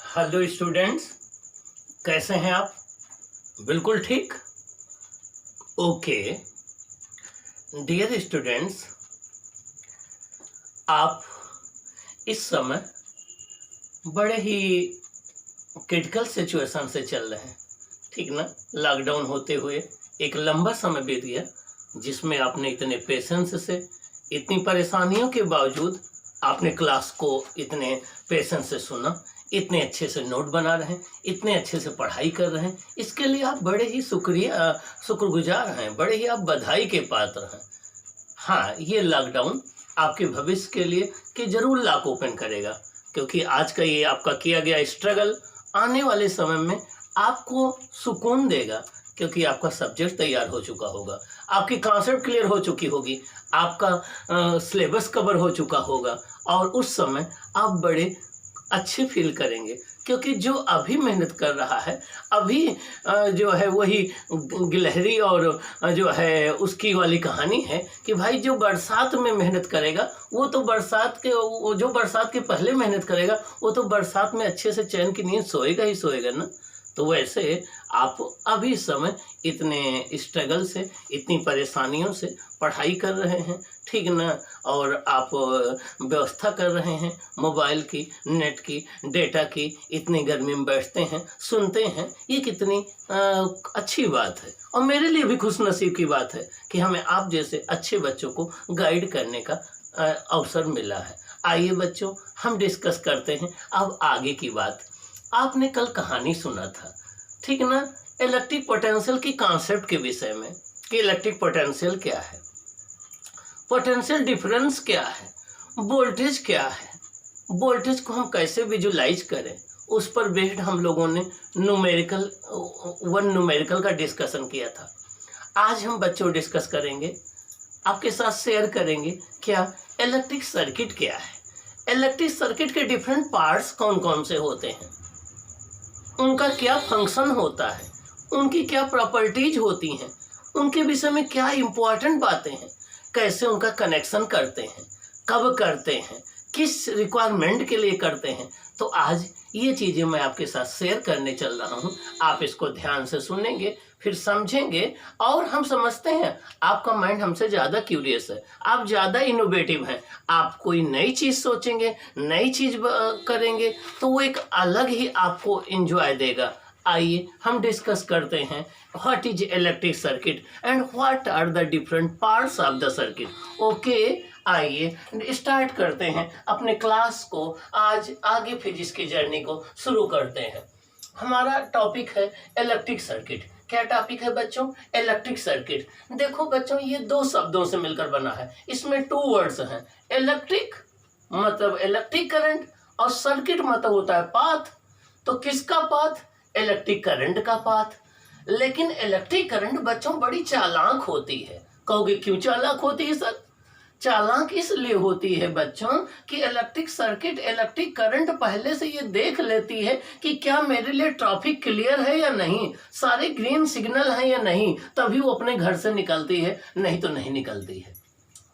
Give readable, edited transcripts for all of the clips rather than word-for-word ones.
Hello students, कैसे हैं आप? बिल्कुल ठीक। ओके डियर स्टूडेंट्स, आप इस समय बड़े ही क्रिटिकल सिचुएशन से चल रहे हैं, ठीक ना। लॉकडाउन होते हुए एक लंबा समय बीत गया जिसमें आपने इतने पेशेंस से, इतनी परेशानियों के बावजूद आपने क्लास को इतने पेशेंस से सुना, इतने अच्छे से नोट बना रहे हैं, इतने अच्छे से पढ़ाई कर रहे हैं। इसके लिए आप बड़े ही शुक्रगुजार हैं, बड़े ही आप बधाई के पात्र हैं। हाँ, ये लॉकडाउन आपके भविष्य के लिए कि जरूर लॉक ओपन करेगा, क्योंकि आज का ये आपका किया गया स्ट्रगल आने वाले समय में आपको सुकून देगा, क्योंकि आपका सब्जेक्ट तैयार हो चुका होगा, आपकी कॉन्सेप्ट क्लियर हो चुकी होगी, आपका सिलेबस कवर हो चुका होगा और उस समय आप बड़े अच्छे फील करेंगे। क्योंकि जो अभी मेहनत कर रहा है, अभी जो है वही गिलहरी और जो है उसकी वाली कहानी है कि भाई जो बरसात में मेहनत करेगा वो तो जो बरसात के पहले मेहनत करेगा वो तो बरसात में अच्छे से चैन की नींद सोएगा ही सोएगा ना। तो वैसे आप अभी समय इतने स्ट्रगल से, इतनी परेशानियों से पढ़ाई कर रहे हैं, ठीक ना। और आप व्यवस्था कर रहे हैं मोबाइल की, नेट की, डेटा की, इतनी गर्मी में बैठते हैं, सुनते हैं, ये कितनी अच्छी बात है और मेरे लिए भी खुशनसीब की बात है कि हमें आप जैसे अच्छे बच्चों को गाइड करने का अवसर मिला है। आइए बच्चों, हम डिस्कस करते हैं अब आगे की बात। आपने कल कहानी सुना था, ठीक ना, इलेक्ट्रिक पोटेंशियल की कॉन्सेप्ट के विषय में कि इलेक्ट्रिक पोटेंशियल क्या है, पोटेंशियल डिफरेंस क्या है, वोल्टेज क्या है, वोल्टेज को हम कैसे विजुलाइज करें, उस पर बेस्ड हम लोगों ने न्यूमेरिकल का डिस्कशन किया था। आज हम बच्चों डिस्कस करेंगे, आपके साथ शेयर करेंगे क्या इलेक्ट्रिक सर्किट क्या है, इलेक्ट्रिक सर्किट के डिफरेंट पार्ट्स कौन कौन से होते हैं, उनका क्या फंक्शन होता है, उनकी क्या प्रॉपर्टीज होती हैं, उनके विषय में क्या इम्पोर्टेंट बातें हैं, कैसे उनका कनेक्शन करते हैं, कब करते हैं, किस रिक्वायरमेंट के लिए करते हैं। तो आज ये चीज़ें मैं आपके साथ शेयर करने चल रहा हूँ। आप इसको ध्यान से सुनेंगे, फिर समझेंगे और हम समझते हैं आपका माइंड हमसे ज़्यादा क्यूरियस है, आप ज़्यादा इनोवेटिव हैं, आप कोई नई चीज़ सोचेंगे, नई चीज़ करेंगे तो वो एक अलग ही आपको एंजॉय देगा। आइए हम डिस्कस करते हैं what is electric circuit and what are the different parts of the circuit. Okay, आइए स्टार्ट करते हैं अपने क्लास को, आज आगे फिजिक्स की जर्नी को शुरू करते हैं। हमारा टॉपिक है इलेक्ट्रिक सर्किट। क्या टॉपिक है बच्चों? Electric circuit. देखो बच्चों, ये दो शब्दों से मिलकर बना है, इसमें 2 वर्ड्स हैं। इलेक्ट्रिक मतलब इलेक्ट्रिक करंट और सर्किट मतलब होता है पाथ। तो किसका पाथ? इलेक्ट्रिक करंट का पाथ। लेकिन इलेक्ट्रिक करंट बच्चों बड़ी चालाक होती है। कहोगे क्यों चालाक होती है सर? चालाक इसलिए होती है बच्चों कि इलेक्ट्रिक सर्किट, इलेक्ट्रिक करंट पहले से ये देख लेती है कि क्या मेरे लिए ट्रैफिक क्लियर है या नहीं, सारे ग्रीन सिग्नल हैं या नहीं, तभी वो अपने घर से निकलती है, नहीं तो नहीं निकलती है।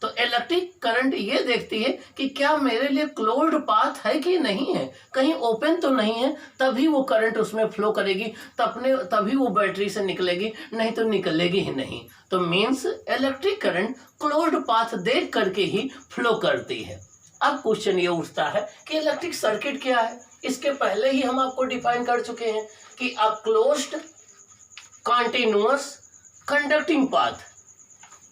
तो इलेक्ट्रिक करंट ये देखती है कि क्या मेरे लिए क्लोज्ड पाथ है कि नहीं है, कहीं ओपन तो नहीं है, तभी वो करंट उसमें फ्लो करेगी, तभी वो बैटरी से निकलेगी, नहीं तो निकलेगी ही नहीं। तो means electric current closed path देख करके ही फ्लो करती है। अब क्वेश्चन ये उठता है कि इलेक्ट्रिक सर्किट क्या है। इसके पहले ही हम आपको डिफाइन कर चुके हैं कि a closed continuous conducting path,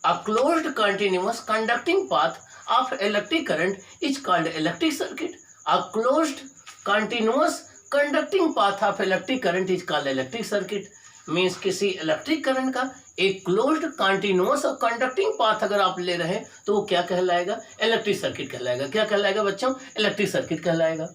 a closed continuous conducting path of electric current is called electric circuit. A closed continuous conducting path of electric current is called electric circuit. Means किसी electric current का एक closed continuous और conducting path अगर आप ले रहे हैं तो वो क्या कहलाएगा? इलेक्ट्रिक सर्किट कहलाएगा। क्या कहलाएगा बच्चों? इलेक्ट्रिक सर्किट कहलाएगा।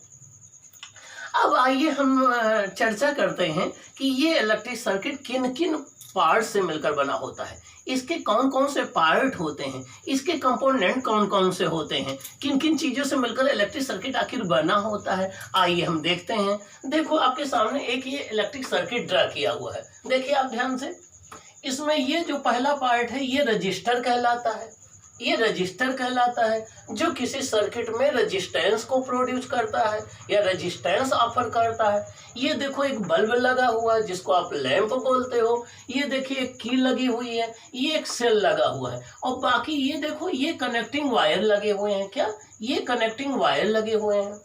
अब आइए हम चर्चा करते हैं कि ये इलेक्ट्रिक सर्किट किन किन पार्ट से मिलकर बना होता है, इसके कौन कौन से पार्ट होते हैं, इसके कंपोनेंट कौन कौन से होते हैं, किन किन चीज़ों से मिलकर इलेक्ट्रिक सर्किट आखिर बना होता है। आइए हम देखते हैं। देखो आपके सामने एक ये इलेक्ट्रिक सर्किट ड्रा किया हुआ है, देखिए आप ध्यान से। इसमें ये जो पहला पार्ट है ये रजिस्टर कहलाता है, ये रजिस्टर कहलाता है, जो किसी सर्किट में रेजिस्टेंस को प्रोड्यूस करता है या रेजिस्टेंस ऑफर करता है। ये देखो एक बल्ब लगा हुआ है जिसको आप लैंप बोलते हो। ये देखिए एक की लगी हुई है, ये एक सेल लगा हुआ है। और बाकी ये देखो ये कनेक्टिंग वायर लगे हुए हैं। क्या? ये कनेक्टिंग वायर लगे हुए हैं।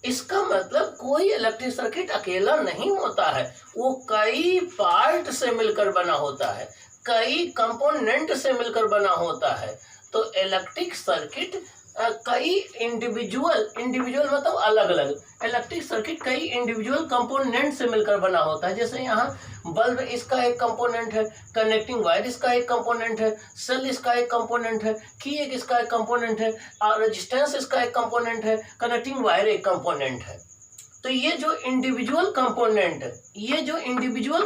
इसका मतलब कोई इलेक्ट्रिक सर्किट अकेला नहीं होता है, वो कई पार्ट से मिलकर बना होता है, कई कंपोनेंट से मिलकर बना होता है। तो इलेक्ट्रिक सर्किट कई इंडिविजुअल मतलब अलग अलग, इलेक्ट्रिक सर्किट कई इंडिविजुअल कंपोनेंट से मिलकर बना होता है। जैसे यहाँ बल्ब इसका एक कंपोनेंट है, कनेक्टिंग वायर इसका एक कंपोनेंट है, सेल इसका एक कंपोनेंट है, की एक इसका एक कंपोनेंट है, और रेजिस्टेंस इसका एक कंपोनेंट है, कनेक्टिंग वायर एक कंपोनेंट है। तो ये जो इंडिविजुअल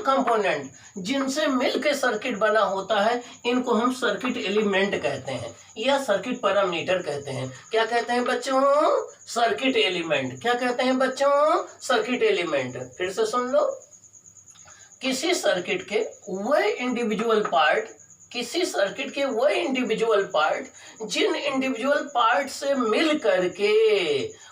कंपोनेंट जिनसे मिलकर सर्किट बना होता है, इनको हम सर्किट एलिमेंट कहते हैं या सर्किट पैरामीटर कहते हैं। क्या कहते हैं बच्चों? Circuit element. क्या कहते हैं बच्चों? Circuit element. फिर से सुन लो, किसी सर्किट के वह इंडिविजुअल पार्ट जिन इंडिविजुअल पार्ट से मिल करके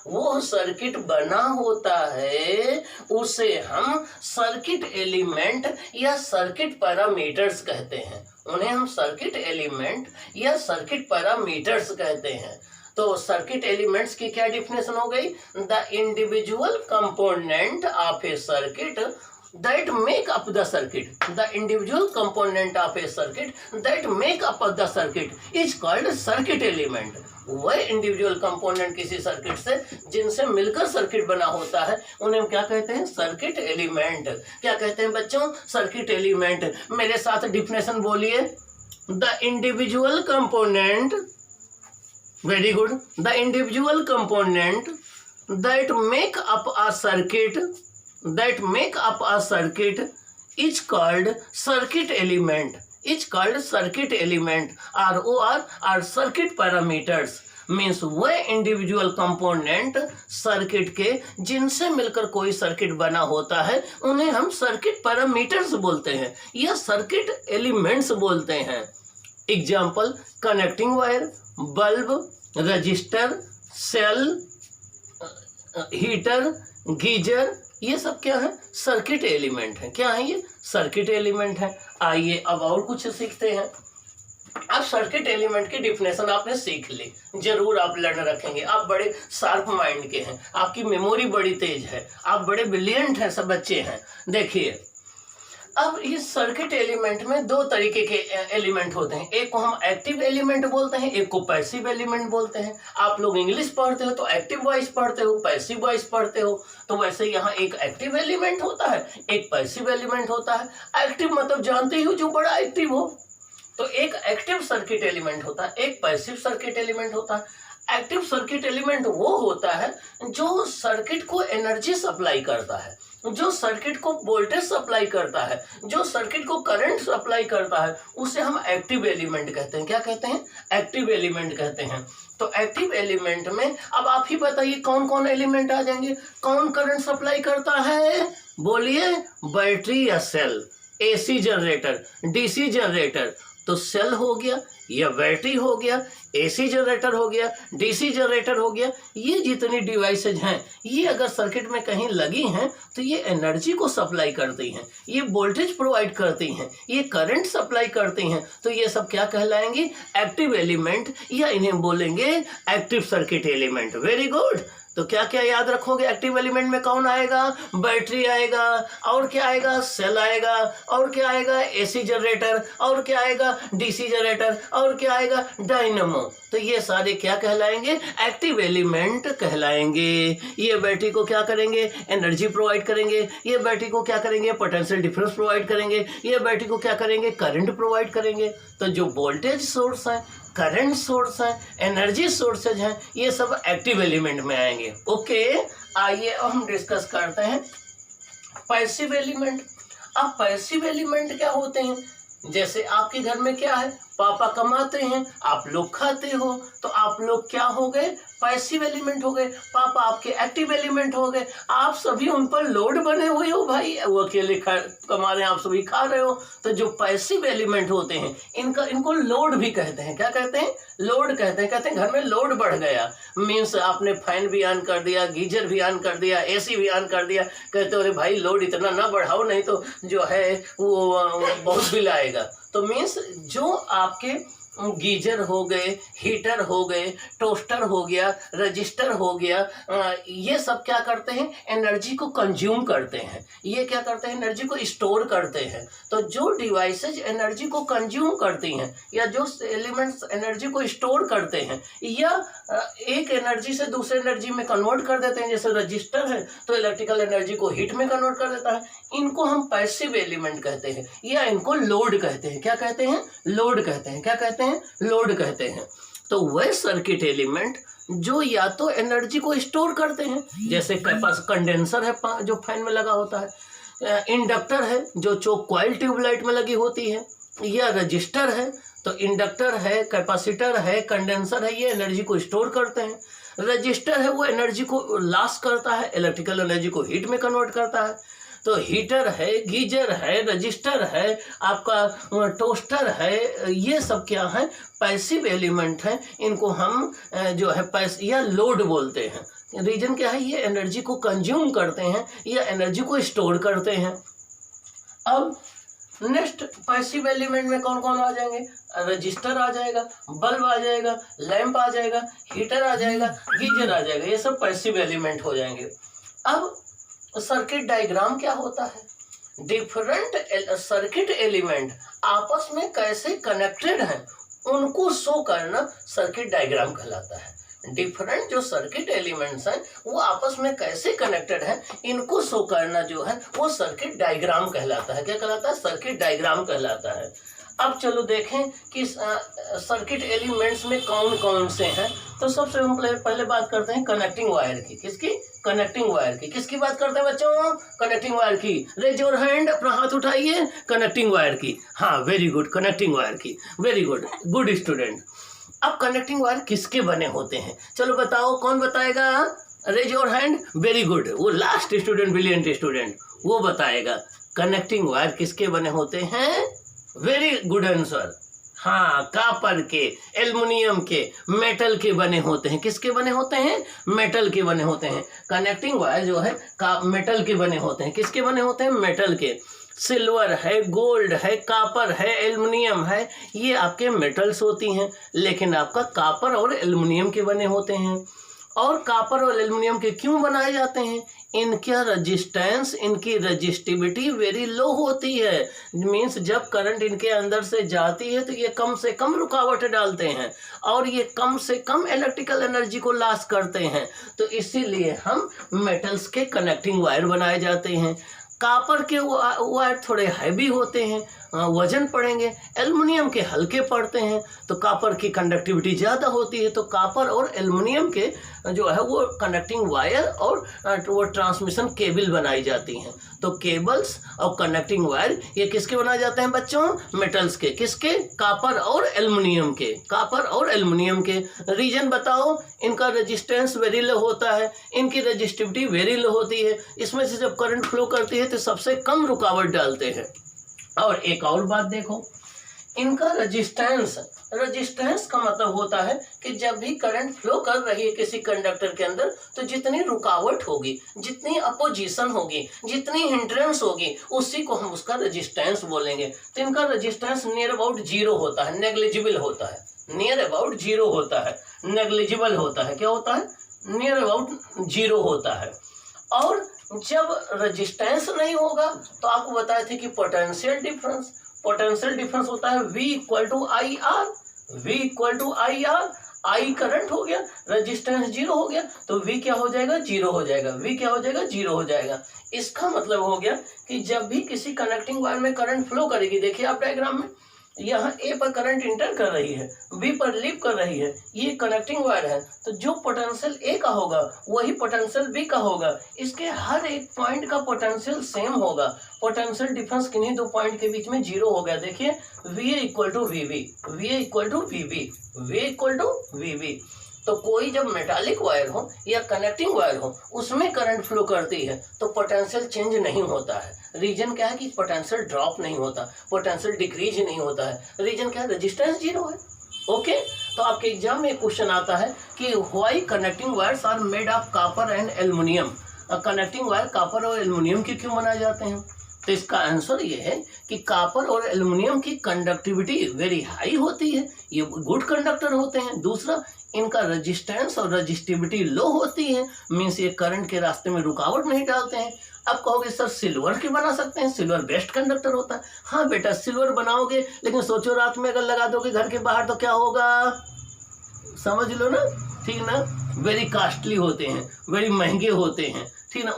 वो सर्किट बना होता है, उसे हम सर्किट एलिमेंट या सर्किट पैरामीटर्स कहते हैं। उन्हें हम सर्किट एलिमेंट या सर्किट पैरामीटर्स कहते हैं। तो सर्किट एलिमेंट्स की क्या डिफिनेशन हो गई? The individual component of A circuit that make up the circuit. The individual component of a circuit that make up the circuit is called circuit element. वह individual component किसी circuit से जिनसे मिलकर circuit बना होता है, उन्हें हम क्या कहते हैं? Circuit element. क्या कहते हैं बच्चों? Circuit element. मेरे साथ डिफिनेशन बोलिए। The individual component, very good, the individual component that make up a circuit is called circuit element, or circuit parameters। Means वह इंडिविजुअल कंपोनेंट सर्किट के जिनसे मिलकर कोई सर्किट बना होता है, उन्हें हम सर्किट पैरामीटर्स बोलते हैं या सर्किट एलिमेंट्स बोलते हैं। Example: connecting wire, bulb, resistor, cell, heater, geyser, ये सब क्या है? सर्किट एलिमेंट है। क्या है ये? सर्किट एलिमेंट है। आइए अब और कुछ सीखते हैं। अब सर्किट एलिमेंट की डिफिनेशन आपने सीख ली, जरूर आप लर्न रखेंगे। आप बड़े शार्प माइंड के हैं, आपकी मेमोरी बड़ी तेज है, आप बड़े ब्रिलियंट हैं, सब बच्चे हैं। देखिए, अब इस सर्किट एलिमेंट में दो तरीके के एलिमेंट होते हैं। एक को हम एक्टिव एलिमेंट बोलते हैं, एक को पैसिव एलिमेंट बोलते हैं। आप लोग इंग्लिश पढ़ते हो तो एक्टिव वॉइस पढ़ते हो, पैसिव वॉइस पढ़ते हो। तो वैसे यहाँ एक एक्टिव एलिमेंट होता है, एक पैसिव एलिमेंट होता है। एक्टिव मतलब जानते हो जो बड़ा एक्टिव हो। तो एक एक्टिव सर्किट एलिमेंट होता है, एक पैसिव सर्किट एलिमेंट होता है। एक्टिव सर्किट एलिमेंट वो होता है जो सर्किट को एनर्जी सप्लाई करता है, जो सर्किट को वोल्टेज सप्लाई करता है, जो सर्किट को करंट सप्लाई करता है, उसे हम एक्टिव एलिमेंट कहते हैं। क्या कहते हैं? एक्टिव एलिमेंट कहते हैं। तो एक्टिव एलिमेंट में अब आप ही बताइए कौन कौन एलिमेंट आ जाएंगे? कौन करंट सप्लाई करता है? बोलिए। बैटरी या cell, AC generator, DC generator. तो सेल हो गया या बैटरी हो गया, एसी जनरेटर हो गया, डीसी जनरेटर हो गया। ये जितनी डिवाइसेज हैं, ये अगर सर्किट में कहीं लगी हैं तो ये एनर्जी को सप्लाई करती हैं, ये वोल्टेज प्रोवाइड करती हैं, ये करंट सप्लाई करती हैं। तो ये सब क्या कहलाएंगे? एक्टिव एलिमेंट, या इन्हें बोलेंगे active circuit element. Very good. तो क्या क्या याद रखोगे? एक्टिव एलिमेंट में कौन आएगा? बैटरी आएगा, और क्या आएगा? सेल आएगा, और क्या आएगा? एसी जनरेटर, और क्या आएगा? डीसी जनरेटर, और क्या आएगा? डायनेमो। तो ये सारे क्या कहलाएंगे? एक्टिव एलिमेंट कहलाएंगे। ये बैटरी को क्या करेंगे? एनर्जी प्रोवाइड करेंगे। ये बैटरी को क्या करेंगे? पोटेंशियल डिफरेंस प्रोवाइड करेंगे। ये बैटरी को क्या करेंगे? करंट प्रोवाइड करेंगे। तो जो वोल्टेज सोर्स है, करंट सोर्स है, एनर्जी सोर्सेज हैं, ये सब एक्टिव एलिमेंट में आएंगे। ओके, आइए अब हम डिस्कस करते हैं पैसिव एलिमेंट। अब पैसिव एलिमेंट क्या होते हैं? जैसे आपके घर में क्या है? पापा कमाते हैं, आप लोग खाते हो, तो आप लोग क्या हो गए? पैसिव एलिमेंट हो गए, पापा आपके एक्टिव एलिमेंट हो गए। आप सभी उन पर लोड बने हुए हो भाई, वो अकेले कमा रहे हैं, आप सभी खा रहे हो। तो जो पैसिव एलिमेंट होते हैं इनको लोड भी कहते हैं। क्या कहते हैं? लोड कहते हैं। कहते हैं घर में लोड बढ़ गया, मीन्स आपने फैन भी ऑन कर दिया, गीजर भी ऑन कर दिया, एसी भी ऑन कर दिया। कहते हो अरे भाई लोड इतना ना बढ़ाओ, नहीं तो जो है वो बहुत बिल आएगा। तो मीन्स जो आपके गीजर हो गए, हीटर हो गए, टोस्टर हो गया, रजिस्टर हो गया, ये सब क्या करते हैं? एनर्जी को कंज्यूम करते हैं। ये क्या करते हैं? एनर्जी को स्टोर करते हैं। तो जो डिवाइसेज एनर्जी को कंज्यूम करती हैं या जो एलिमेंट्स एनर्जी को स्टोर करते हैं या एक एनर्जी से दूसरे एनर्जी में कन्वर्ट कर देते हैं, जैसे रजिस्टर है तो इलेक्ट्रिकल एनर्जी को हीट में कन्वर्ट कर देता है, इनको हम पैसिव एलिमेंट कहते हैं या इनको लोड कहते हैं। क्या कहते हैं? लोड कहते हैं। क्या कहते हैं? लोड कहते हैं। तो वह सर्किट एलिमेंट जो या तो एनर्जी को स्टोर करते हैं, जैसे कंडेंसर है जो फैन में लगा होता है, इंडक्टर है जो चोक कॉइल ट्यूबलाइट में लगी होती है, या रजिस्टर है। तो इंडक्टर है, कैपेसिटर है, कंडेंसर है, ये एनर्जी को स्टोर करते हैं। रजिस्टर है वो एनर्जी को लॉस करता है, इलेक्ट्रिकल एनर्जी को हीट में कन्वर्ट करता है। तो हीटर है, गीजर है, रजिस्टर है, आपका टोस्टर है, ये सब क्या है? पैसिव एलिमेंट है। इनको हम जो है या लोड बोलते हैं। रीजन क्या है? ये एनर्जी को कंज्यूम करते हैं या एनर्जी को स्टोर करते हैं। अब नेक्स्ट पैसिव एलिमेंट में कौन कौन आ जाएंगे? रजिस्टर आ जाएगा, बल्ब आ जाएगा, लैंप आ जाएगा, हीटर आ जाएगा, गीजर आ जाएगा, ये सब पैसिव एलिमेंट हो जाएंगे। अब सर्किट डायग्राम क्या होता है? डिफरेंट सर्किट एलिमेंट आपस में कैसे कनेक्टेड हैं उनको शो करना सर्किट डायग्राम कहलाता है। डिफरेंट जो सर्किट एलिमेंट्स हैं वो आपस में कैसे कनेक्टेड हैं इनको शो करना जो है वो सर्किट डायग्राम कहलाता है। क्या कहलाता है? सर्किट डायग्राम कहलाता है। अब चलो देखें कि सर्किट एलिमेंट्स में कौन कौन से हैं। तो सबसे हम पहले बात करते हैं कनेक्टिंग वायर की। किसकी? कनेक्टिंग वायर की। किसकी बात करते हैं बच्चों? कनेक्टिंग वायर की। रेज योर हैंड, अपना हाथ उठाइए। कनेक्टिंग वायर की। हाँ, वेरी गुड, कनेक्टिंग वायर की, वेरी गुड, गुड स्टूडेंट। अब कनेक्टिंग वायर किसके बने होते हैं? चलो बताओ, कौन बताएगा? Raise your hand, very good, वो लास्ट स्टूडेंट, ब्रिलियंट स्टूडेंट, वो बताएगा कनेक्टिंग वायर किसके बने होते हैं। Very good answer. हाँ, कॉपर के, एल्युमिनियम के, मेटल के बने होते हैं। किसके बने होते हैं? मेटल के बने होते हैं। कनेक्टिंग वायर जो है मेटल के बने होते हैं। किसके बने होते हैं? मेटल के। सिल्वर है, गोल्ड है, कॉपर है, एल्युमिनियम है, ये आपके मेटल्स होती हैं। लेकिन आपका कॉपर और एल्युमिनियम के बने होते हैं। और कॉपर और एल्युमिनियम के क्यों बनाए जाते हैं? इनका रजिस्टेंस, इनकी रजिस्टिविटी वेरी लो होती है। मीन्स जब करंट इनके अंदर से जाती है तो ये कम से कम रुकावट डालते हैं और ये कम से कम इलेक्ट्रिकल एनर्जी को लॉस करते हैं। तो इसीलिए हम मेटल्स के कनेक्टिंग वायर बनाए जाते हैं। कॉपर के वायर थोड़े हैवी होते हैं, वजन पड़ेंगे। एल्युमिनियम के हल्के पड़ते हैं, तो कॉपर की कंडक्टिविटी ज़्यादा होती है। तो कॉपर और एल्युमिनियम के जो है वो कनेक्टिंग वायर और वो ट्रांसमिशन केबल बनाई जाती हैं। तो केबल्स और कनेक्टिंग वायर ये किसके बनाए जाते हैं बच्चों? मेटल्स के। किसके? कॉपर और एल्युमिनियम के। कॉपर और एल्युमिनियम के। रीजन बताओ। इनका रेजिस्टेंस वेरी लो होता है, इनकी रेजिस्टिविटी वेरी लो होती है। इसमें से जब करंट फ्लो करती है तो सबसे कम रुकावट डालते हैं। और एक और बात देखो, इनका रेजिस्टेंस का मतलब होता है कि जब भी करंट फ्लो कर रही है किसी कंडक्टर के अंदर तो जितनी रुकावट होगी, जितनी अपोजिशन होगी, जितनी हिंड्रेंस होगी, उसी को हम उसका रेजिस्टेंस बोलेंगे। तो इनका रेजिस्टेंस नियर अबाउट जीरो होता है, नेग्लिजिबल होता है। नियर अबाउट जीरो होता है, नेग्लिजिबल होता है। क्या होता है? नियर अबाउट जीरो होता है। और जब रेजिस्टेंस नहीं होगा तो आपको बताए थे कि पोटेंशियल डिफरेंस होता है V equal to I R. V equal to I R. I current हो गया, रेजिस्टेंस जीरो हो गया, तो V क्या हो जाएगा? जीरो हो जाएगा। V क्या हो जाएगा? जीरो हो जाएगा। इसका मतलब हो गया कि जब भी किसी कनेक्टिंग वायर में करंट फ्लो करेगी, देखिए आप डायग्राम में, यहाँ A पर करंट इंटर कर रही है, B पर लीव कर रही है, ये कनेक्टिंग वायर है। तो जो पोटेंशियल A का होगा वही पोटेंशियल B का होगा। इसके हर एक पॉइंट का पोटेंशियल सेम होगा। पोटेंशियल डिफरेंस किन्हीं दो पॉइंट के बीच में जीरो हो गया। देखिए VA equal to VB, VA equal to VB, VA equal to VB। तो कोई जब मेटालिक वायर हो या कनेक्टिंग वायर हो उसमें करंट फ्लो करती है तो पोटेंशियल चेंज नहीं होता है। रीजन क्या है कि पोटेंशियल ड्रॉप नहीं होता, पोटेंशियल डिक्रीज नहीं होता है। रीजन क्या है? रेजिस्टेंस जीरो है। ओके, तो आपके एग्जाम में क्वेश्चन आता है कि why connecting wires are made of copper and aluminium. Connecting wire copper और एल्युमिनियम के क्यों बनाए जाते हैं? तो इसका आंसर ये है कि कॉपर और एल्युमिनियम की कंडक्टिविटी वेरी हाई होती है, ये गुड कंडक्टर होते हैं। दूसरा, इनका रेजिस्टेंस और रेजिस्टिविटी लो होती है, मीन्स ये करंट के रास्ते में रुकावट नहीं डालते हैं। अब कहोगे सर सिल्वर के बना सकते हैं, सिल्वर बेस्ट कंडक्टर होता है। हाँ बेटा, सिल्वर बनाओगे, लेकिन सोचो रात में अगर लगा दोगे घर के बाहर तो क्या होगा, समझ लो ना, ठीक ना। वेरी कॉस्टली होते हैं, वेरी महंगे होते हैं, ठीक ना।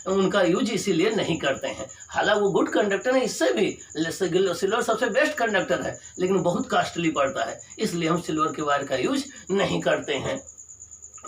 उनका यूज इसीलिए नहीं करते हैं। हालांकि वो गुड कंडक्टर है, इससे भी सिल्वर सबसे बेस्ट कंडक्टर है, लेकिन बहुत कॉस्टली पड़ता है, इसलिए हम सिल्वर के वायर का यूज नहीं करते हैं।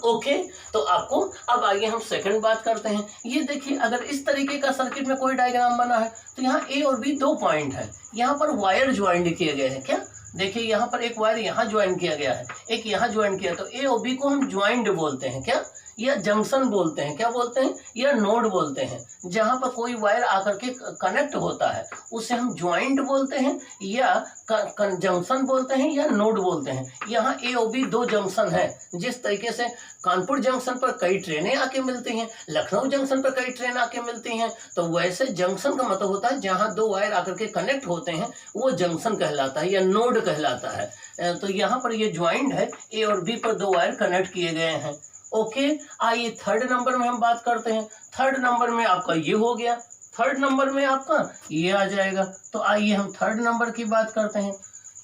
ओके, तो आपको अब आइए हम सेकंड बात करते हैं। ये देखिए, अगर इस तरीके का सर्किट में कोई डायग्राम बना है तो यहाँ ए और बी 2 पॉइंट है, यहाँ पर वायर ज्वाइंट किए गए हैं। क्या देखिए, यहाँ पर एक वायर यहाँ ज्वाइन किया गया है, एक यहाँ ज्वाइन किया, तो ए और बी को हम ज्वाइंट बोलते हैं, क्या, या जंक्शन बोलते हैं, क्या बोलते हैं, या नोड बोलते हैं। जहाँ पर कोई वायर आकर के कनेक्ट होता है उसे हम ज्वाइंट बोलते हैं, या जंक्शन बोलते हैं, या नोड बोलते हैं। यहाँ ए और बी 2 जंक्शन है। जिस तरीके से कानपुर जंक्शन पर कई ट्रेनें आके मिलती हैं, लखनऊ जंक्शन पर कई ट्रेन आके मिलती हैं, तो वैसे जंक्शन का मतलब होता है जहाँ 2 वायर आकर के कनेक्ट होते हैं, वो जंक्शन कहलाता है या नोड कहलाता है। तो यहाँ पर ये ज्वाइंट है, ए और बी पर 2 वायर कनेक्ट किए गए हैं। ओके, आइए थर्ड नंबर में हम बात करते हैं। थर्ड नंबर में आपका ये हो गया, थर्ड नंबर में आपका ये आ जाएगा। तो आइए हम थर्ड नंबर की बात करते हैं।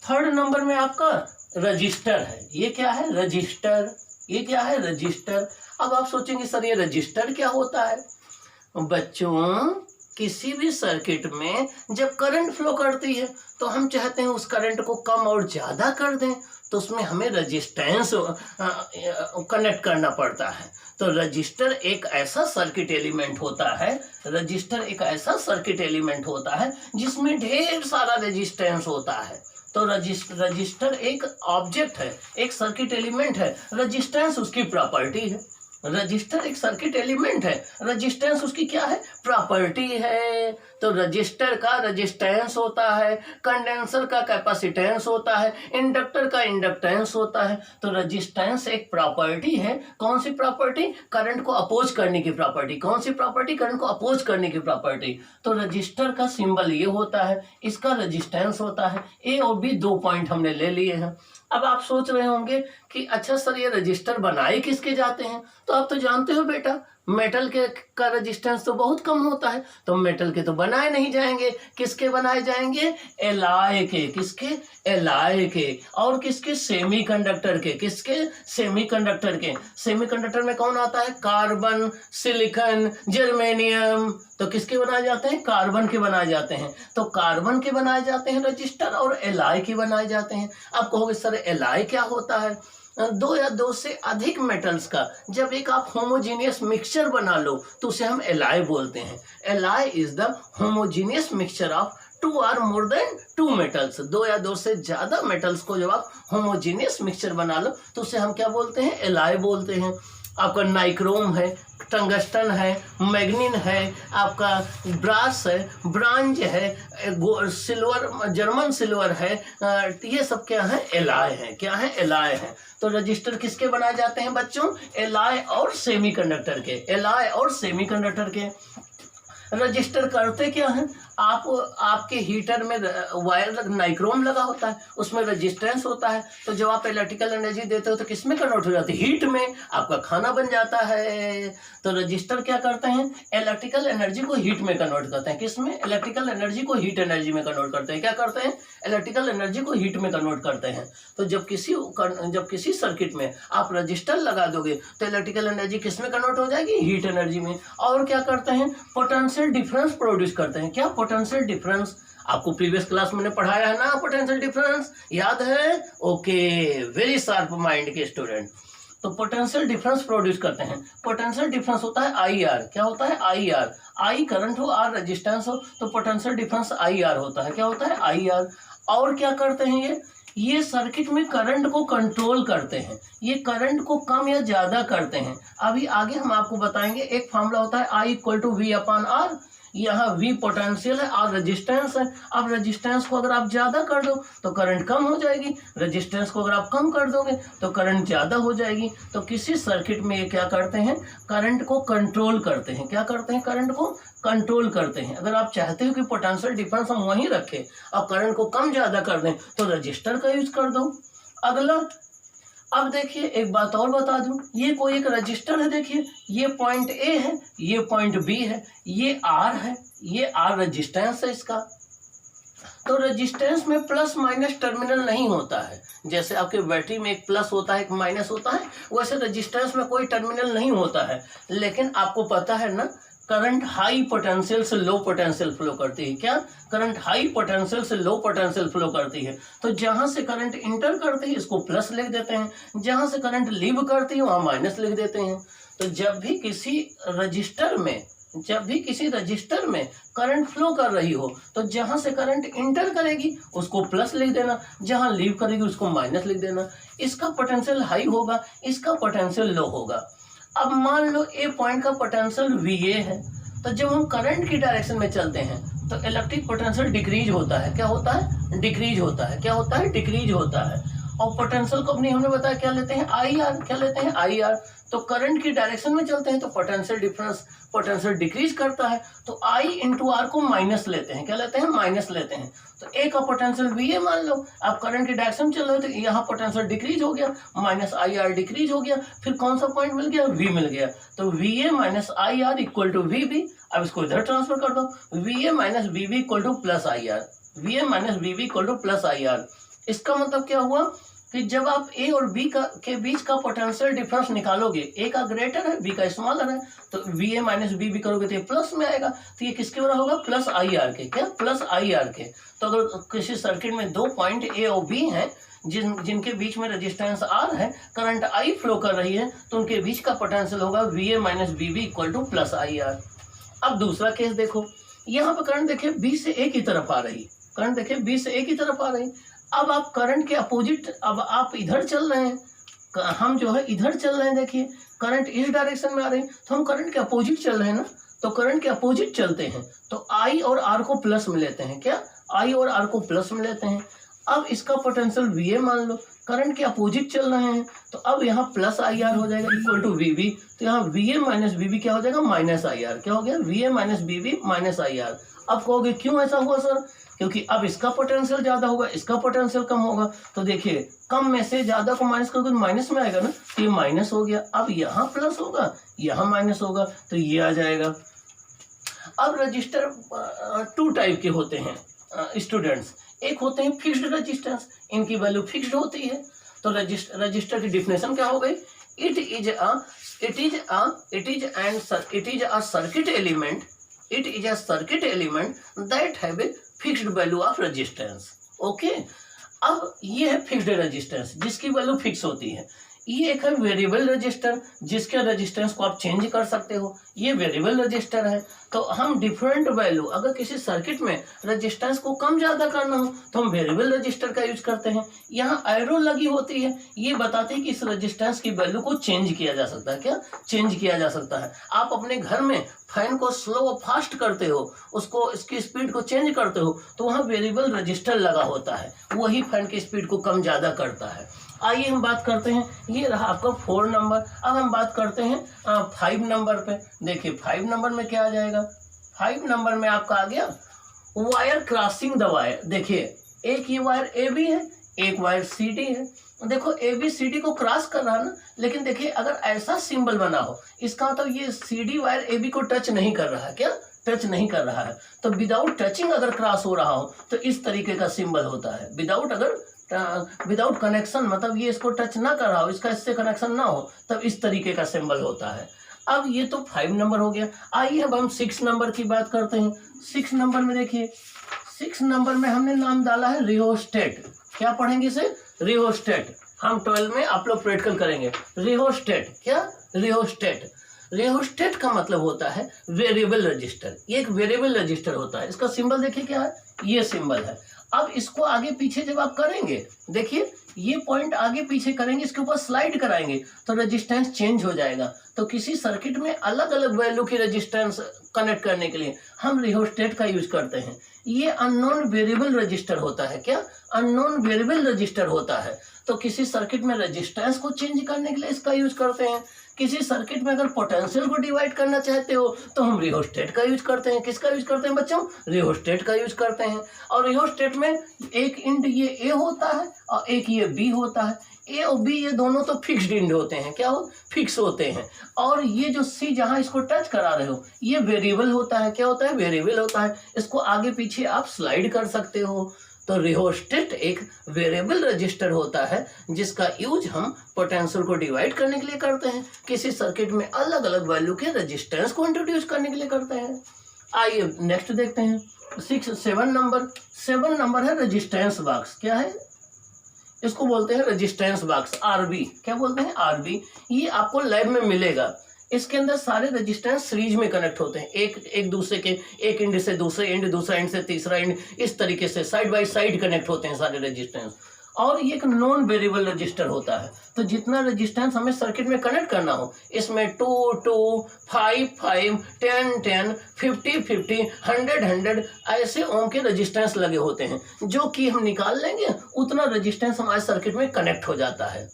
थर्ड नंबर में आपका रजिस्टर है। ये क्या है? रजिस्टर। ये क्या है? रजिस्टर। अब आप सोचेंगे सर ये रजिस्टर क्या होता है? बच्चों, किसी भी सर्किट में जब करंट फ्लो करती है तो हम चाहते हैं उस करंट को कम और ज़्यादा कर दें, तो उसमें हमें रजिस्टेंस कनेक्ट करना पड़ता है। तो रजिस्टर एक ऐसा सर्किट एलिमेंट होता है, रजिस्टर एक ऐसा सर्किट एलिमेंट होता है जिसमें ढेर सारा रेजिस्टेंस होता है। तो रजिस्टर एक ऑब्जेक्ट है, एक सर्किट एलिमेंट है, रेजिस्टेंस उसकी प्रॉपर्टी है। रजिस्टर एक सर्किट एलिमेंट है, रेजिस्टेंस उसकी क्या है? प्रॉपर्टी है। तो रजिस्टर का रेजिस्टेंस होता है, कंडेंसर का कैपेसिटेंस होता है, इंडक्टर का इंडक्टेंस होता है। तो रेजिस्टेंस एक प्रॉपर्टी है। कौन सी प्रॉपर्टी? करंट को अपोज करने की प्रॉपर्टी। कौन सी प्रॉपर्टी? करंट को अपोज करने की प्रॉपर्टी। तो रजिस्टर का सिंबल ये होता है, इसका रेजिस्टेंस होता है। ए और बी 2 पॉइंट हमने ले लिए हैं। अब आप सोच रहे होंगे कि अच्छा सर ये रजिस्टर बनाए किसके जाते हैं? तो आप तो जानते हो बेटा, मेटल के का रेजिस्टेंस तो बहुत कम होता है, तो मेटल के तो बनाए नहीं जाएंगे। किसके बनाए जाएंगे? एलॉय के। किसके? एलॉय के। और किसके? सेमीकंडक्टर के। किसके? सेमीकंडक्टर के। सेमीकंडक्टर में कौन आता है? Carbon, silicon, germanium. तो किसके बनाए जाते हैं? कार्बन के बनाए जाते हैं। तो कार्बन के बनाए जाते हैं रजिस्टर, और एलॉय के बनाए जाते हैं। आप कहोगे सर एलॉय क्या होता है? 2 या 2 से अधिक मेटल्स का जब एक आप होमोजीनियस मिक्सचर बना लो तो उसे हम एलॉय बोलते हैं। Alloy is the homogeneous mixture of 2 or more than 2 metals. 2 या 2 से ज्यादा मेटल्स को जब आप होमोजीनियस मिक्सचर बना लो तो उसे हम क्या बोलते हैं? एलॉय बोलते हैं। आपका नाइक्रोम है, टंगस्टन है, मैग्नीन है, आपका ब्रास है, ब्रांज है, सिल्वर, जर्मन सिल्वर है, ये सब क्या है? एलॉय है। क्या है? एलॉय है। तो रजिस्टर किसके बनाए जाते हैं बच्चों? एलॉय और सेमीकंडक्टर के। एलॉय और सेमीकंडक्टर के। रजिस्टर करते क्या है? आपके हीटर में वायर नाइक्रोम लगा होता है, उसमें रेजिस्टेंस होता है। तो जब आप इलेक्ट्रिकल एनर्जी देते हो तो किस में कन्वर्ट हो जाती है? हीट में। आपका खाना बन जाता है। तो रजिस्टर क्या करते हैं? इलेक्ट्रिकल एनर्जी को हीट में कन्वर्ट करते हैं। किस में? इलेक्ट्रिकल एनर्जी को हीट एनर्जी में कन्वर्ट करते हैं। क्या करते हैं? इलेक्ट्रिकल एनर्जी को हीट में कन्वर्ट करते हैं। तो जब किसी सर्किट में आप रजिस्टर लगा दोगे तो इलेक्ट्रिकल एनर्जी किस में कन्वर्ट हो जाएगी? हीट एनर्जी में। और क्या करते हैं? पोटेंशियल डिफरेंस प्रोड्यूस करते हैं। क्या? Potential difference. आपको प्रीवियस क्लास में पढ़ाया है ना पोटेंशियल डिफरेंस, याद है? ओके, वेरी शार्प माइंड के स्टूडेंट। तो पोटेंशियल डिफरेंस प्रोड्यूस करते हैं। पोटेंशियल डिफरेंस होता है आई आर। क्या होता है? आई आर। आई करंट हो, आर रेजिस्टेंस हो, तो पोटेंशियल डिफरेंस आई आर होता है। क्या होता है? I R. और क्या करते हैं ये सर्किट में करंट को कंट्रोल करते हैं, ये करंट को कम या ज़्यादा करते हैं। अभी आगे हम आपको बताएंगे। एक फार्मूला होता है I = V/R। यहाँ V पोटेंशियल है, R रेजिस्टेंस है। अब रेजिस्टेंस को अगर आप ज़्यादा कर दो तो करंट कम हो जाएगी, रेजिस्टेंस को अगर आप कम कर दोगे तो करंट ज़्यादा हो जाएगी। तो किसी सर्किट में ये क्या करते हैं, करंट को कंट्रोल करते हैं। क्या करते हैं, करंट को कंट्रोल करते हैं। अगर आप चाहते हो कि पोटेंशियल डिफरेंस हम वहीं रखें और करंट को कम ज़्यादा कर दें तो रजिस्टर का यूज कर दो। अगला, अब देखिए एक बात और बता दूं, ये कोई एक रजिस्टर है। देखिए ये पॉइंट ए है, ये पॉइंट बी है, ये आर है, ये आर रजिस्टेंस है इसका। तो रजिस्टेंस में प्लस माइनस टर्मिनल नहीं होता है। जैसे आपके बैटरी में एक प्लस होता है एक माइनस होता है, वैसे रजिस्टेंस में कोई टर्मिनल नहीं होता है। लेकिन आपको पता है ना, करंट हाई पोटेंशियल से लो पोटेंशियल फ्लो करती है। क्या, करंट हाई पोटेंशियल से लो पोटेंशियल फ्लो करती है। तो जहां से करंट इंटर करती है इसको प्लस लिख देते हैं, जहां से करंट लीव करती है वहां माइनस लिख देते हैं। तो जब भी किसी रजिस्टर में करंट फ्लो कर रही हो तो जहां से करंट इंटर करेगी उसको प्लस लिख देना, जहां लीव करेगी उसको माइनस लिख देना। इसका पोटेंशियल हाई होगा, इसका पोटेंशियल लो होगा। अब मान लो ए पॉइंट का पोटेंशियल VA है, तो जब हम करंट की डायरेक्शन में चलते हैं तो इलेक्ट्रिक पोटेंशियल डिक्रीज होता है। क्या होता है, डिक्रीज होता है। क्या होता है, डिक्रीज होता है। और पोटेंशियल को अपनी हमने बताया क्या लेते हैं, IR। क्या लेते हैं, IR। तो करंट की डायरेक्शन में चलते हैं तो पोटेंशियल डिक्रीज करता है, तो I × R को माइनस लेते हैं। क्या लेते हैं, माइनस लेते हैं। तो ए का पोटेंशियल VA मान लो, आप करंट की डायरेक्शन में चल रहे हो तो यहाँ पोटेंशियल डिक्रीज हो गया, -IR डिक्रीज हो गया। फिर कौन सा पॉइंट मिल गया, V मिल गया। तो VA - IR = VB। अब इसको इधर ट्रांसफर कर दो, VA - VB = +IR। VA - VB = +IR। इसका मतलब क्या हुआ कि जब आप ए और बी के बीच का पोटेंशियल डिफरेंस निकालोगे, ए का ग्रेटर है बी का स्मॉलर है, तो VA - VB करोगे तो ये प्लस में आएगा। तो ये किसके बराबर होगा, +IR के। क्या, +IR के। तो अगर किसी सर्किट में दो पॉइंट ए और बी हैं जिनके बीच में रेजिस्टेंस R है, करंट I फ्लो कर रही है, तो उनके बीच का पोटेंशियल होगा VA - VB = +IR। अब दूसरा केस देखो, यहाँ पे करंट देखिए B से A की तरफ आ रही, करंट देखिए B से A की तरफ आ रही। अब आप करंट के अपोजिट, अब आप इधर चल रहे हैं, हम जो है इधर चल रहे हैं। देखिए करंट इस डायरेक्शन में आ रही है, तो हम करंट के अपोजिट चल रहे हैं ना, तो करंट के अपोजिट चलते हैं तो I और R को प्लस में लेते हैं। क्या, I और R को प्लस में लेते हैं। अब इसका पोटेंशियल VA मान लो, करंट के अपोजिट चल रहे हैं, तो अब यहाँ +IR हो जाएगा = VB। तो यहाँ VA - VB क्या हो जाएगा, -IR। क्या हो गया, VA - VB -IR। अब कहोगे क्यों ऐसा हुआ सर, क्योंकि अब इसका पोटेंशियल ज्यादा होगा, इसका पोटेंशियल कम होगा। तो देखिए कम में से ज्यादा को माइनस करोगे तो माइनस में आएगा ना, तो ये माइनस हो गया। अब यहाँ प्लस होगा, यहाँ माइनस होगा, तो ये आ जाएगा। अब रजिस्टर 2 टाइप के होते हैं स्टूडेंट्स। एक होते हैं फिक्स्ड रजिस्टेंस, इनकी वैल्यू फिक्स्ड होती है। तो रजिस्टर की डिफिनेशन क्या हो गई, it is a circuit element that have a fixed value of resistance. Okay, अब ये है फिक्स्ड रेजिस्टेंस जिसकी वैल्यू फिक्स होती है। ये एक है वेरिएबल रजिस्टर जिसके रेजिस्टेंस को आप चेंज कर सकते हो, ये वेरिएबल रजिस्टर है। तो हम डिफरेंट वैल्यू, अगर किसी सर्किट में रेजिस्टेंस को कम ज्यादा करना हो तो हम वेरिएबल रजिस्टर का यूज करते हैं। यहाँ एरो लगी होती है, ये बताती है कि इस रेजिस्टेंस की वैल्यू को चेंज किया जा सकता है। क्या, चेंज किया जा सकता है। आप अपने घर में फैन को स्लो और फास्ट करते हो, उसको इसकी स्पीड को चेंज करते हो, तो वहाँ वेरिएबल रजिस्टर लगा होता है, वही फैन की स्पीड को कम ज्यादा करता है। आइए हम बात करते हैं, ये रहा आपका 4 नंबर। अब हम बात करते हैं 5 नंबर पे। देखिए 5 नंबर में क्या आ जाएगा, 5 नंबर में आपका आ गया वायर क्रॉसिंग द वायर। देखिए एक ये वायर AB है, एक वायर CD है। देखो AB CD को क्रॉस कर रहा है ना, लेकिन देखिए अगर ऐसा सिंबल बना हो, इसका मतलब ये CD वायर AB को टच नहीं कर रहा है। क्या, टच नहीं कर रहा है। तो विदाउट टचिंग अगर क्रॉस हो रहा हो तो इस तरीके का सिंबल होता है। विदाउट कनेक्शन, मतलब ये इसको टच ना कर रहा हो, इसका इससे कनेक्शन ना हो, तब इस तरीके का सिंबल होता है। अब ये तो 5 नंबर हो गया। आइए अब हम 6 नंबर की बात करते हैं। 6 नंबर में देखिए, 6 नंबर में हमने नाम डाला है रियोस्टेट। क्या पढ़ेंगे इसे, रियोस्टेट। हम 12 में आप लोग प्रैक्टिकल करेंगे रियोस्टेट। क्या, रियोस्टेट। रियोस्टेट का मतलब होता है वेरिएबल रजिस्टर। ये एक वेरिएबल रजिस्टर होता है। इसका सिंबल देखिए क्या है, ये सिंबल है। अब इसको आगे पीछे जब आप करेंगे, देखिए ये पॉइंट आगे पीछे करेंगे, इसके ऊपर स्लाइड कराएंगे तो रेजिस्टेंस चेंज हो जाएगा। तो किसी सर्किट में अलग अलग वैल्यू की रेजिस्टेंस कनेक्ट करने के लिए हम रियोस्टेट का यूज करते हैं। ये अननोन वेरिएबल रजिस्टर होता है। क्या? अननोन वेरिएबल रजिस्टर होता है। तो किसी सर्किट में रेजिस्टेंस को चेंज करने के लिए इसका यूज करते हैं। किसी सर्किट में अगर पोटेंशियल को डिवाइड करना चाहते हो तो हम रियोस्टेट का यूज करते हैं। किसका यूज करते हैं बच्चों? रियोस्टेट का यूज करते हैं। और रियोस्टेट में एक इंड ये ए होता है और एक ये बी होता है। ए और बी ये दोनों तो फिक्स्ड इंड होते हैं। क्या हो? फिक्स होते हैं। और ये जो सी जहां इसको टच करा रहे हो ये वेरिएबल होता है। क्या होता है? वेरिएबल होता है। इसको आगे पीछे आप स्लाइड कर सकते हो। तो रियोस्टेट एक वेरिएबल रजिस्टर होता है जिसका यूज हम पोटेंशियल को डिवाइड करने के लिए करते हैं। किसी सर्किट में अलग अलग वैल्यू के रेजिस्टेंस को इंट्रोड्यूस करने के लिए करते हैं। आइए नेक्स्ट देखते हैं। 7 नंबर है रेजिस्टेंस बॉक्स। क्या है? इसको बोलते हैं रेजिस्टेंस बॉक्स, आरबी। क्या बोलते हैं? आरबी। ये आपको लैब में मिलेगा। इसके अंदर सारे रेजिस्टेंस सीरीज में कनेक्ट होते हैं, एक दूसरे के, एक इंड से दूसरे इंड, दूसरा इंड से तीसरा इंड, इस तरीके से साइड बाय साइड कनेक्ट होते हैं सारे रेजिस्टेंस। और ये एक नॉन वेरिएबल रजिस्टर होता है। तो जितना रेजिस्टेंस हमें सर्किट में कनेक्ट करना हो, इसमें 2 2 5 5 10 10 50 50 100 100 ऐसे ओम के रेजिस्टेंस लगे होते हैं, जो कि हम निकाल लेंगे उतना रेजिस्टेंस हमारे सर्किट में कनेक्ट हो जाता है।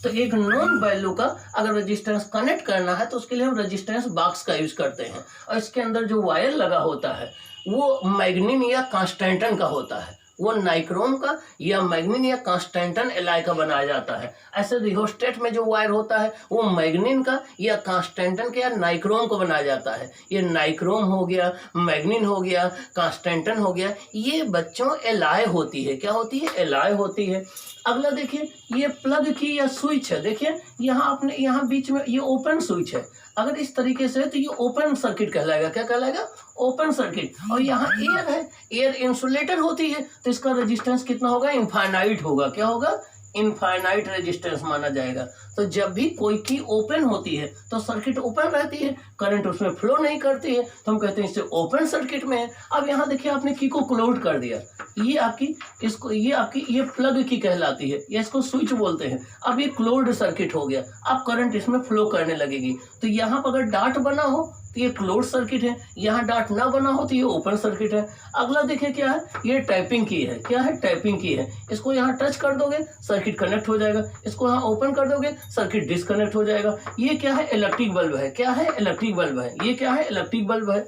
तो एक नॉन वैल्यू का अगर रेजिस्टेंस कनेक्ट करना है तो उसके लिए हम रेजिस्टेंस बॉक्स का यूज करते हैं। और इसके अंदर जो वायर लगा होता है वो मैग्नीन या कांस्टेंटन का होता है। वो नाइक्रोम का या मैग्नीन या कांस्टेंटन एलाई का बनाया जाता है। ऐसे रियोस्टेट में जो वायर होता है वो मैग्नीन का या कांस्टेंटन के या नाइक्रोम को बनाया जाता है। ये नाइक्रोम हो गया, मैग्नीन हो गया, कांस्टेंटन हो गया, ये बच्चों एलाई होती है। क्या होती है? एलाई होती है। अगला देखिए, ये प्लग की या स्विच है। देखिए यहाँ आपने यहाँ बीच में ये ओपन स्विच है। अगर इस तरीके से तो ये ओपन सर्किट कहलाएगा। क्या कहलाएगा? Open circuit. और यहाँ एयर है, एयर इंसुलेटर होती है, तो इसका रेजिस्टेंस कितना होगा? इनफाइनाइट होगा। क्या होगा? इनफाइनाइट रेजिस्टेंस माना जाएगा। तो जब भी कोई की ओपन होती है तो सर्किट ओपन रहती है, करंट उसमें फ्लो नहीं करती है, तो हम कहते हैं इससे ओपन सर्किट में है। अब यहाँ देखिए आपने की को क्लोज कर दिया, ये आपकी इसको ये प्लग की कहलाती है, या इसको स्विच बोलते हैं। अब ये क्लोज्ड सर्किट हो गया, अब करंट इसमें फ्लो करने लगेगी। तो यहाँ पर अगर डाट बना हो तो ये क्लोज सर्किट है, यहाँ डाट ना बना हो तो ये ओपन सर्किट है। अगला देखिए क्या है? ये टैपिंग की है। क्या है? टैपिंग की है। इसको यहाँ टच कर दोगे सर्किट कनेक्ट हो जाएगा, इसको यहाँ ओपन कर दोगे सर्किट डिस्कनेक्ट हो जाएगा। ये क्या है? इलेक्ट्रिक बल्ब है। क्या है? इलेक्ट्रिक बल्ब है। ये क्या है? इलेक्ट्रिक बल्ब है।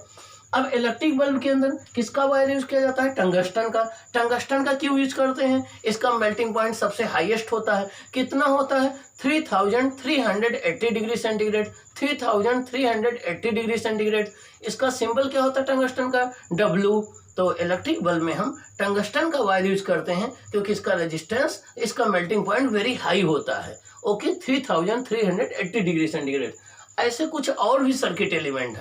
अब इलेक्ट्रिक बल्ब के अंदर किसका वायर यूज किया जाता है? टंगस्टन का। टंगस्टन का क्यों यूज करते हैं? इसका मेल्टिंग पॉइंट सबसे हाईएस्ट होता है। कितना होता है? 3380 डिग्री सेंटीग्रेड। 3380 degree centigrade. इसका सिंबल क्या होता है टंगस्टन का? W। तो इलेक्ट्रिक बल्ब में हम टंगस्टन का वायर यूज करते हैं क्योंकि इसका रेजिस्टेंस, इसका मेल्टिंग पॉइंट वेरी हाई होता है। Okay, 3380 degree centigrade. ऐसे कुछ और भी सर्किट एलिमेंट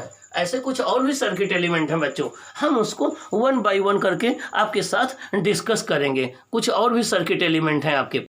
है, बच्चों, हम उसको 1 by 1 करके आपके साथ डिस्कस करेंगे। कुछ और भी सर्किट एलिमेंट हैं आपके